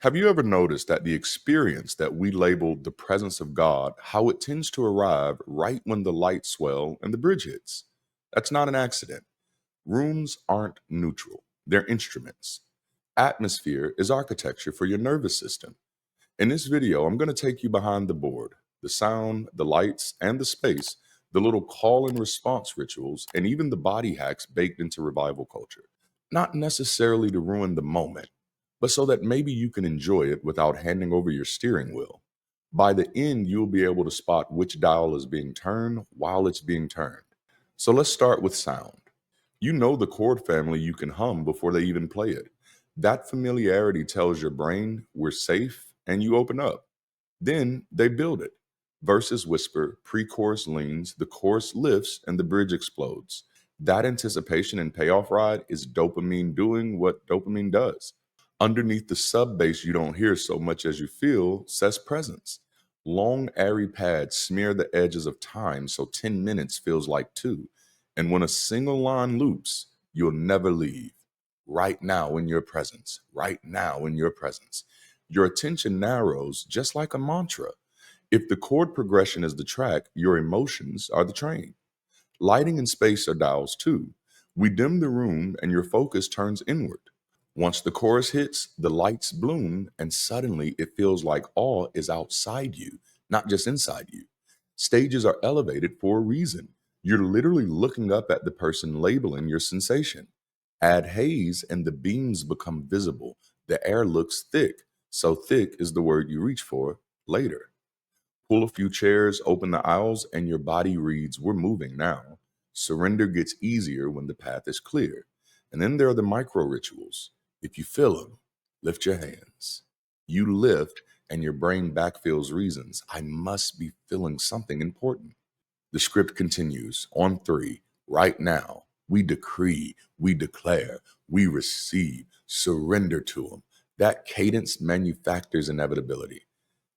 Have you ever noticed that the experience that we labeled the presence of God, how it tends to arrive right when the lights swell and the bridge hits? That's not an accident. Rooms aren't neutral, they're instruments. Atmosphere is architecture for your nervous system. In this video, I'm going to take you behind the board, the sound, the lights, and the space, the little call and response rituals, and even the body hacks baked into revival culture. Not necessarily to ruin the moment, but so that maybe you can enjoy it without handing over your steering wheel. By the end, you'll be able to spot which dial is being turned while it's being turned. So let's start with sound. You know the chord family you can hum before they even play it. That familiarity tells your brain we're safe and you open up. Then they build it. Verses whisper, pre chorus leans, the chorus lifts, and the bridge explodes. That anticipation and payoff ride is dopamine doing what dopamine does. Underneath the sub bass, you don't hear so much as you feel, says presence. Long, airy pads smear the edges of time so 10 minutes feels like two. And when a single line loops, you'll never leave. Right now in your presence, right now in your presence. Your attention narrows just like a mantra. If the chord progression is the track, your emotions are the train. Lighting and space are dials too. We dim the room and your focus turns inward. Once the chorus hits, the lights bloom, and suddenly it feels like all is outside you, not just inside you. Stages are elevated for a reason. You're literally looking up at the person labeling your sensation. Add haze, and the beams become visible. The air looks thick, so thick is the word you reach for later. Pull a few chairs, open the aisles, and your body reads, we're moving now. Surrender gets easier when the path is clear. And then there are the micro rituals. If you feel them, lift your hands. You lift, and your brain backfills reasons. I must be feeling something important. The script continues on three, right now. We decree, we declare, we receive, surrender to them. That cadence manufactures inevitability.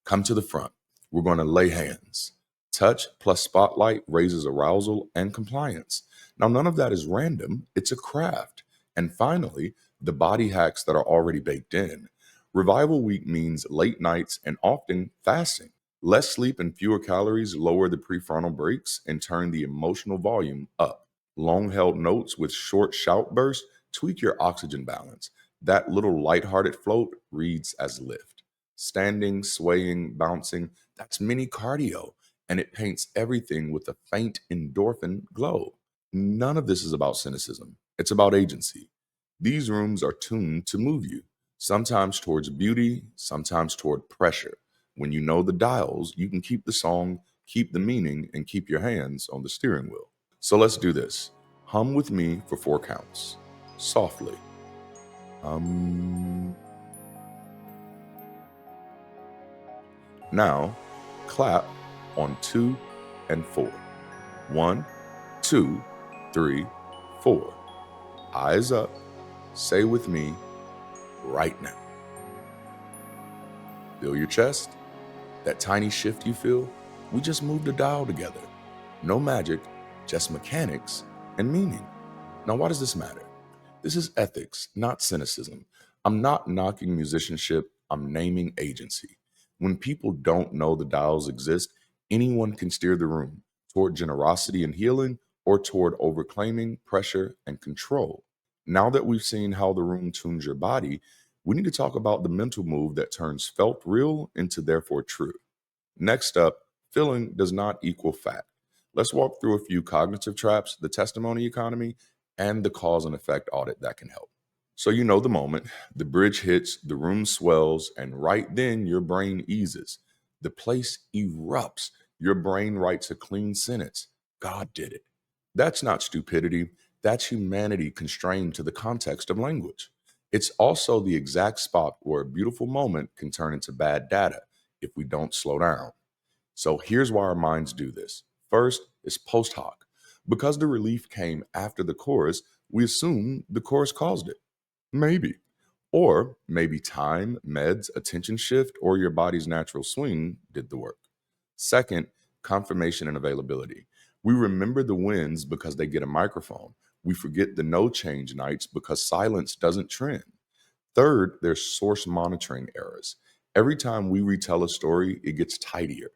Come to the front. We're going to lay hands. Touch plus spotlight raises arousal and compliance. Now, none of that is random, it's a craft. And finally, the body hacks that are already baked in. Revival week means late nights and often fasting. Less sleep and fewer calories lower the prefrontal brakes and turn the emotional volume up. Long held notes with short shout bursts tweak your oxygen balance. That little lighthearted float reads as lift. Standing, swaying, bouncing, that's mini cardio, and it paints everything with a faint endorphin glow. None of this is about cynicism, it's about agency. These rooms are tuned to move you, sometimes towards beauty, sometimes toward pressure. When you know the dials, you can keep the song, keep the meaning, and keep your hands on the steering wheel. So let's do this. Hum with me for 4 counts. Softly. Now, clap on 2 and 4. 1, 2, 3, 4. Eyes up. Say with me, right now. Feel your chest? That tiny shift you feel? We just moved a dial together. No magic, just mechanics and meaning. Now, why does this matter? This is ethics, not cynicism. I'm not knocking musicianship, I'm naming agency. When people don't know the dials exist, anyone can steer the room toward generosity and healing or toward overclaiming, pressure, and control. Now that we've seen how the room tunes your body, we need to talk about the mental move that turns felt real into therefore true. Next up, feeling does not equal fact. Let's walk through a few cognitive traps, the testimony economy, and the cause and effect audit that can help. So you know the moment, the bridge hits, the room swells, and right then your brain eases. The place erupts. Your brain writes a clean sentence. God did it. That's not stupidity. That's humanity constrained to the context of language. It's also the exact spot where a beautiful moment can turn into bad data if we don't slow down. So here's why our minds do this. First is post hoc. Because the relief came after the chorus, we assume the chorus caused it. Maybe. Or maybe time, meds, attention shift, or your body's natural swing did the work. Second, confirmation and availability. We remember the wins because they get a microphone. We forget the no change nights because silence doesn't trend. Third, there's source monitoring errors. Every time we retell a story, it gets tidier.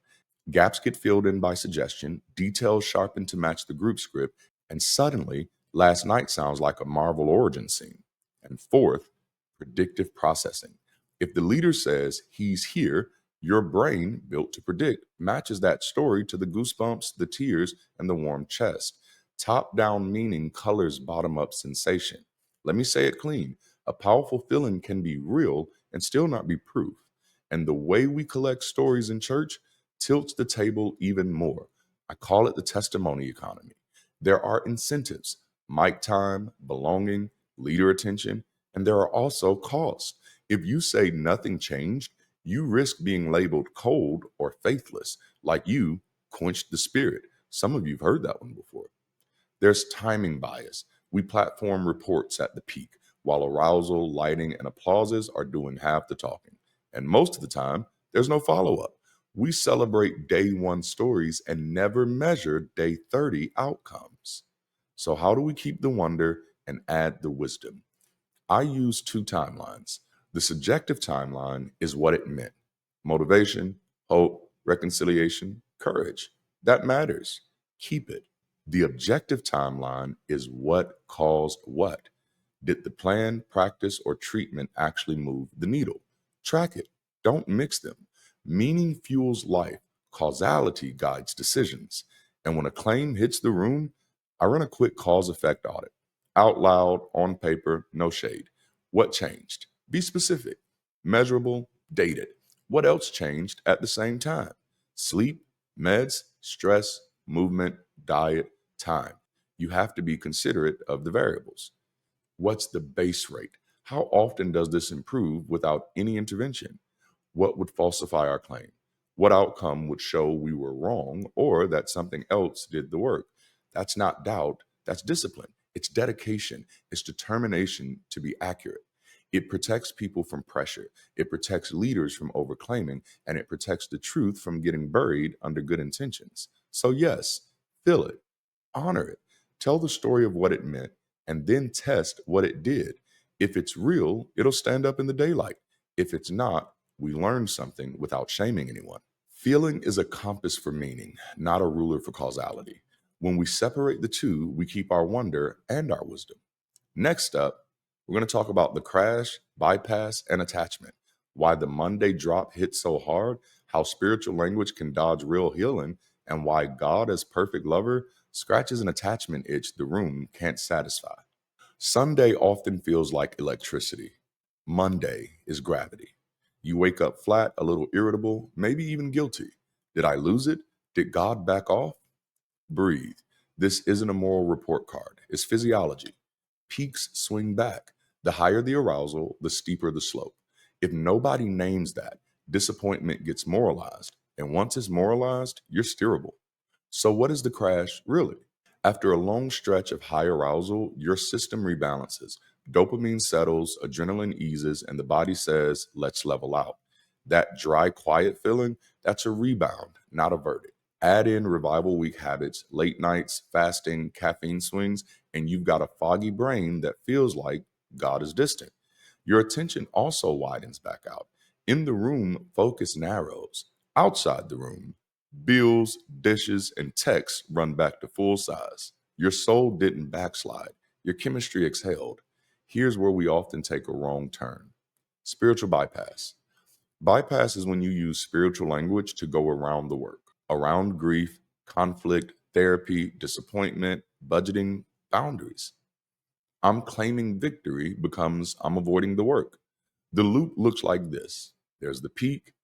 Gaps get filled in by suggestion, details sharpened to match the group script, and suddenly, last night sounds like a Marvel origin scene. And fourth, predictive processing. If the leader says he's here, your brain, built to predict, matches that story to the goosebumps, the tears, and the warm chest. Top down meaning colors bottom up sensation. Let me say it clean. A powerful feeling can be real and still not be proof. And the way we collect stories in church tilts the table even more. I call it the testimony economy. There are incentives, mic time, belonging, leader attention, and there are also costs. If you say nothing changed, you risk being labeled cold or faithless, like you quenched the spirit. Some of you have heard that one before. There's timing bias. We platform reports at the peak, while arousal, lighting, and applauses are doing half the talking. And most of the time, there's no follow up. We celebrate day one stories and never measure day 30 outcomes. So, how do we keep the wonder and add the wisdom? I use two timelines. The subjective timeline is what it meant: motivation, hope, reconciliation, courage. That matters. Keep it. The objective timeline is what caused what. Did the plan, practice, or treatment actually move the needle? Track it. Don't mix them. Meaning fuels life, causality guides decisions. And when a claim hits the room, I run a quick cause effect audit. Out loud, on paper, no shade. What changed? Be specific. Measurable, dated. What else changed at the same time? Sleep, meds, stress, movement, diet, time. You have to be considerate of the variables. What's the base rate? How often does this improve without any intervention? What would falsify our claim? What outcome would show we were wrong or that something else did the work? That's not doubt, that's discipline. It's dedication, it's determination to be accurate. It protects people from pressure, it protects leaders from overclaiming, and it protects the truth from getting buried under good intentions. So, yes, feel it, honor it, tell the story of what it meant, and then test what it did. If it's real, it'll stand up in the daylight. If it's not, we learn something without shaming anyone. Feeling is a compass for meaning, not a ruler for causality. When we separate the two, we keep our wonder and our wisdom. Next up, we're going to talk about the crash, bypass, and attachment. Why the Monday drop hits so hard, how spiritual language can dodge real healing, and why God, as perfect lover, scratches an attachment itch the room can't satisfy. Sunday often feels like electricity. Monday is gravity. You wake up flat, a little irritable, maybe even guilty. Did I lose it? Did God back off? Breathe. This isn't a moral report card, it's physiology. Peaks swing back. The higher the arousal, the steeper the slope. If nobody names that, disappointment gets moralized. And once it's moralized, you're steerable. So, what is the crash really? After a long stretch of high arousal, your system rebalances. Dopamine settles, adrenaline eases, and the body says, let's level out. That dry, quiet feeling, that's a rebound, not a verdict. Add in revival week habits, late nights, fasting, caffeine swings, and you've got a foggy brain that feels like God is distant. Your attention also widens back out. In the room, focus narrows. Outside the room, bills, dishes, and texts run back to full size. Your soul didn't backslide. Your chemistry exhaled. Here's where we often take a wrong turn. Spiritual bypass. Bypass is when you use spiritual language to go around the work, around grief, conflict, therapy, disappointment, budgeting, boundaries. I'm claiming victory becomes I'm avoiding the work. The loop looks like this: there's the peak,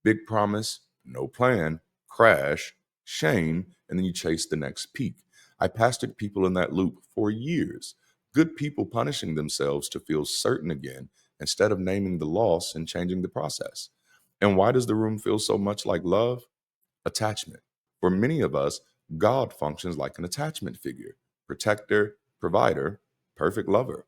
big promise, no plan, crash, shame, and then you chase the next peak. I pastored people in that loop for years. Good people punishing themselves to feel certain again instead of naming the loss and changing the process. And why does the room feel so much like love? Attachment. For many of us, God functions like an attachment figure: protector, provider, perfect lover.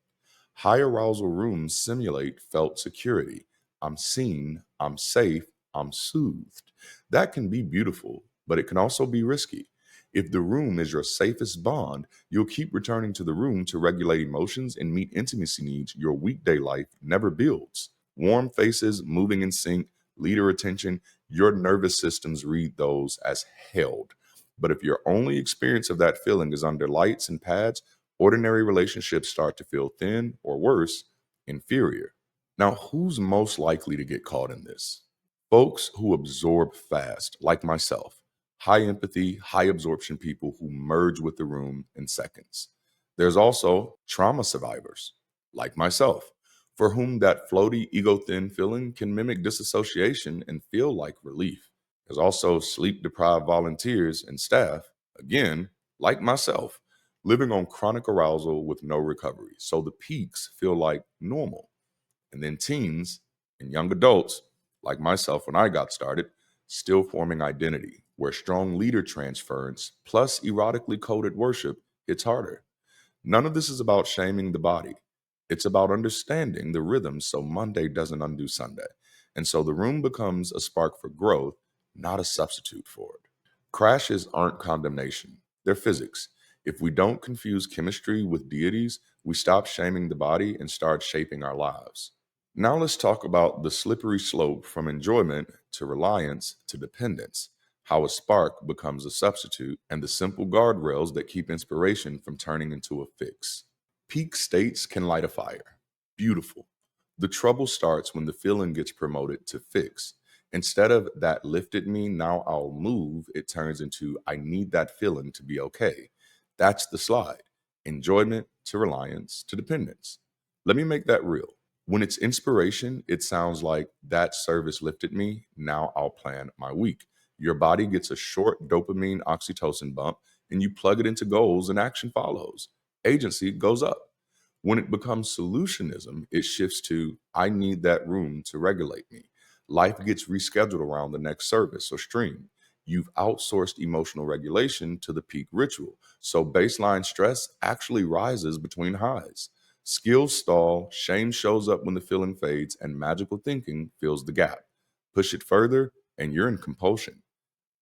High arousal rooms simulate felt security. I'm seen, I'm safe, I'm soothed. That can be beautiful, but it can also be risky. If the room is your safest bond, you'll keep returning to the room to regulate emotions and meet intimacy needs your weekday life never builds. Warm faces, moving in sync, leader attention, your nervous systems read those as held. But if your only experience of that feeling is under lights and pads, ordinary relationships start to feel thin or worse, inferior. Now, who's most likely to get caught in this? Folks who absorb fast, like myself, high empathy, high absorption people who merge with the room in seconds. There's also trauma survivors, like myself, for whom that floaty, ego thin feeling can mimic disassociation and feel like relief. There's also sleep deprived volunteers and staff, again, like myself, living on chronic arousal with no recovery. So the peaks feel like normal. And then teens and young adults, like myself when I got started, still forming identity, where strong leader transference plus erotically coded worship hits harder. None of this is about shaming the body. It's about understanding the rhythm so Monday doesn't undo Sunday. And so the room becomes a spark for growth, not a substitute for it. Crashes aren't condemnation, they're physics. If we don't confuse chemistry with deities, we stop shaming the body and start shaping our lives. Now let's talk about the slippery slope from enjoyment to reliance to dependence, how a spark becomes a substitute, and the simple guardrails that keep inspiration from turning into a fix. Peak states can light a fire. Beautiful. The trouble starts when the feeling gets promoted to fix. Instead of that lifted me, now I'll move, it turns into I need that feeling to be okay. That's the slide. Enjoyment to reliance to dependence. Let me make that real. When it's inspiration, it sounds like that service lifted me. Now I'll plan my week. Your body gets a short dopamine oxytocin bump, and you plug it into goals, and action follows. Agency goes up. When it becomes solutionism, it shifts to I need that room to regulate me. Life gets rescheduled around the next service or stream. You've outsourced emotional regulation to the peak ritual. So baseline stress actually rises between highs. Skills stall, shame shows up when the feeling fades, and magical thinking fills the gap. Push it further, and you're in compulsion.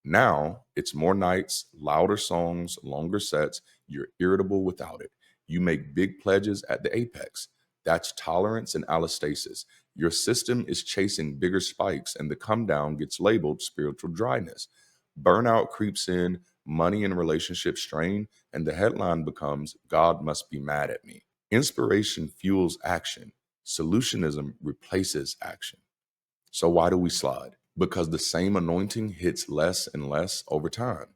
Now it's more nights, louder songs, longer sets. You're irritable without it. You make big pledges at the apex. That's tolerance and allostasis. Your system is chasing bigger spikes, and the come down gets labeled spiritual dryness. Burnout creeps in, money and relationship strain, and the headline becomes God must be mad at me. Inspiration fuels action. Solutionism replaces action. So why do we slide? Because the same anointing hits less and less over time.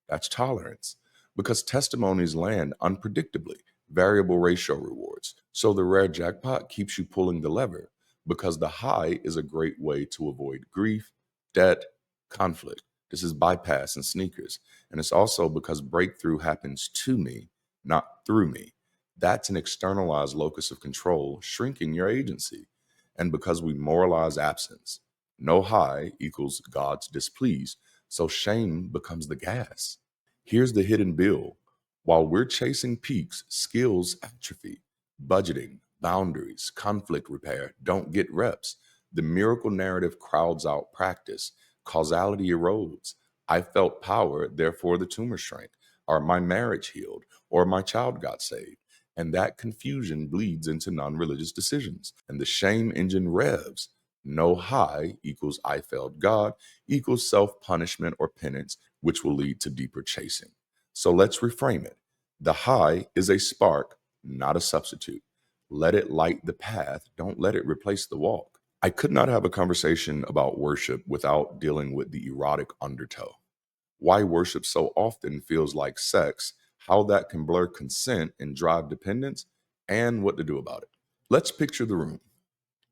That's tolerance. Because testimonies land unpredictably, variable ratio rewards. So the rare jackpot keeps you pulling the lever. Because the high is a great way to avoid grief, debt, conflict. This is bypass and sneakers. And it's also because breakthrough happens to me, not through me. That's an externalized locus of control, shrinking your agency. And because we moralize absence, no high equals God's displeased, so shame becomes the gas. Here's the hidden bill. While we're chasing peaks, skills atrophy. Budgeting, boundaries, conflict repair don't get reps. The miracle narrative crowds out practice. Causality erodes. I felt power, therefore the tumor shrank, or my marriage healed, or my child got saved. And that confusion bleeds into non religious decisions. And the shame engine revs. No high equals I failed God equals self punishment or penance, which will lead to deeper chasing. So let's reframe it. The high is a spark, not a substitute. Let it light the path, don't let it replace the walk. I could not have a conversation about worship without dealing with the erotic undertow. Why worship so often feels like sex, how that can blur consent and drive dependence, and what to do about it. Let's picture the room.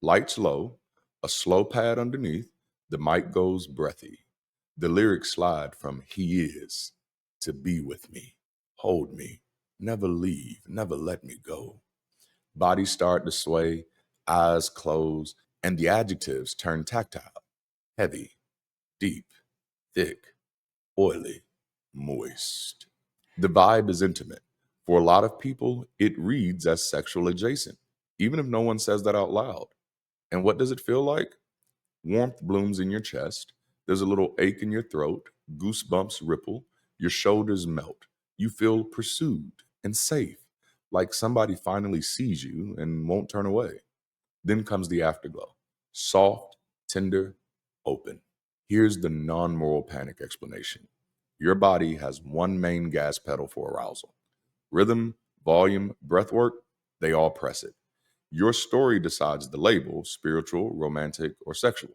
Lights low, a slow pad underneath, the mic goes breathy. The lyrics slide from He is to be with me, hold me, never leave, never let me go. Bodies start to sway, eyes close, and the adjectives turn tactile, heavy, deep, thick, oily, moist. The vibe is intimate. For a lot of people, it reads as sexual adjacent, even if no one says that out loud. And what does it feel like? Warmth blooms in your chest. There's a little ache in your throat. Goosebumps ripple. Your shoulders melt. You feel pursued and safe, like somebody finally sees you and won't turn away. Then comes the afterglow, soft, tender, open. Here's the non moral panic explanation: your body has one main gas pedal for arousal. Rhythm, volume, breath work, they all press it. Your story decides the label: spiritual, romantic, or sexual.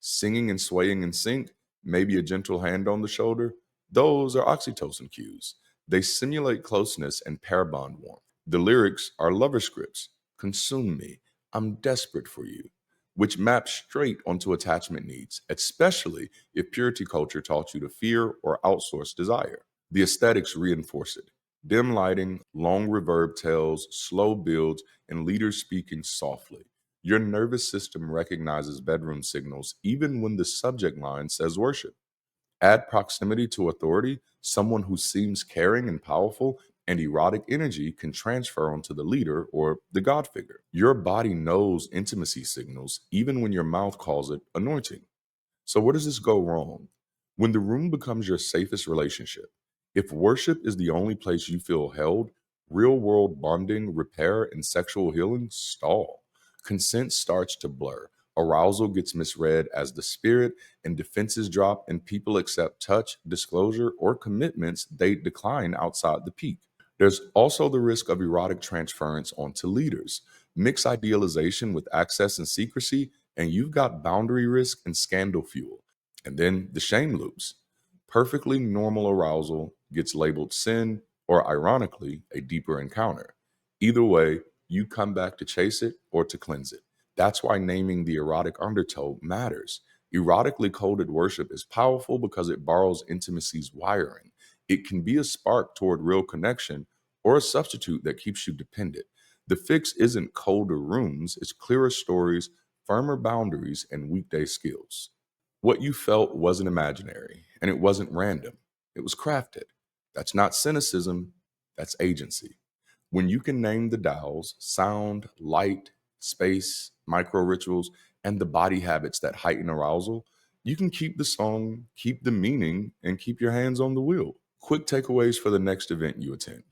Singing and swaying in sync, maybe a gentle hand on the shoulder, those are oxytocin cues. They simulate closeness and pair bond warmth. The lyrics are lover scripts: consume me, I'm desperate for you, which map straight onto attachment needs, especially if purity culture taught you to fear or outsource desire. The aesthetics reinforce it: dim lighting, long reverb tails, slow builds, and leaders speaking softly. Your nervous system recognizes bedroom signals even when the subject line says worship. Add proximity to authority, someone who seems caring and powerful, and erotic energy can transfer onto the leader or the God figure. Your body knows intimacy signals even when your mouth calls it anointing. So, where does this go wrong? When the room becomes your safest relationship, if worship is the only place you feel held, real world bonding, repair, and sexual healing stall. Consent starts to blur. Arousal gets misread as the spirit, and defenses drop, and people accept touch, disclosure, or commitments they decline outside the peak. There's also the risk of erotic transference onto leaders. Mix idealization with access and secrecy, and you've got boundary risk and scandal fuel. And then the shame loops. Perfectly normal arousal gets labeled sin or, ironically, a deeper encounter. Either way, you come back to chase it or to cleanse it. That's why naming the erotic undertow matters. Erotically coded worship is powerful because it borrows intimacy's wiring. It can be a spark toward real connection or a substitute that keeps you dependent. The fix isn't colder rooms, it's clearer stories, firmer boundaries, and weekday skills. What you felt wasn't imaginary, and it wasn't random. It was crafted. That's not cynicism, that's agency. When you can name the dials: sound, light, space, micro rituals, and the body habits that heighten arousal, you can keep the song, keep the meaning, and keep your hands on the wheel. Quick takeaways for the next event you attend.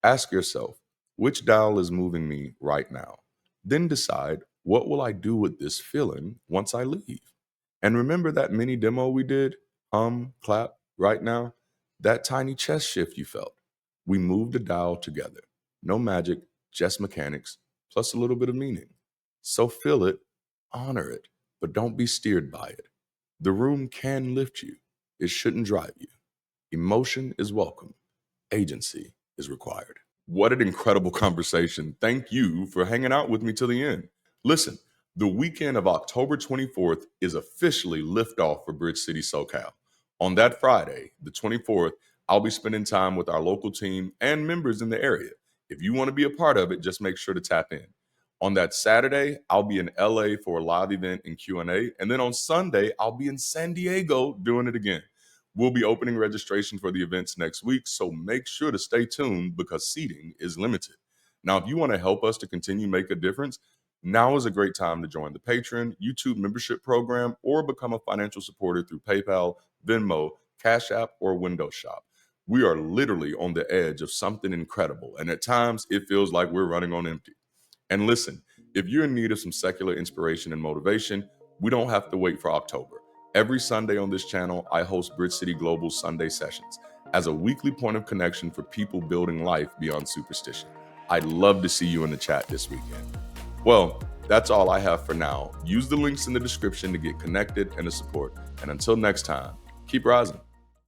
Ask yourself, which dial is moving me right now? Then decide, what will I do with this feeling once I leave? And remember that mini demo we did? Hum, clap, right now? That tiny chest shift you felt. We moved the dial together. No magic, just mechanics, plus a little bit of meaning. So feel it, honor it, but don't be steered by it. The room can lift you, it shouldn't drive you. Emotion is welcome, agency is required. What an incredible conversation. Thank you for hanging out with me till the end. Listen, the weekend of October 24th is officially liftoff for Bridge City SoCal. On that Friday, the 24th, I'll be spending time with our local team and members in the area. If you want to be a part of it, just make sure to tap in. On that Saturday, I'll be in LA for a live event and Q&A, and then on Sunday, I'll be in San Diego doing it again. We'll be opening registration for the events next week, so make sure to stay tuned because seating is limited. Now, if you want to help us to continue make a difference, now is a great time to join the Patreon, YouTube membership program, or become a financial supporter through PayPal, Venmo, Cash App, or Windows Shop. We are literally on the edge of something incredible, and at times it feels like we're running on empty. And listen, if you're in need of some secular inspiration and motivation, we don't have to wait for October. Every Sunday on this channel, I host Bridge City Global's Sunday Sessions as a weekly point of connection for people building life beyond superstition. I'd love to see you in the chat this weekend. Well, that's all I have for now. Use the links in the description to get connected and to support. And until next time, keep rising.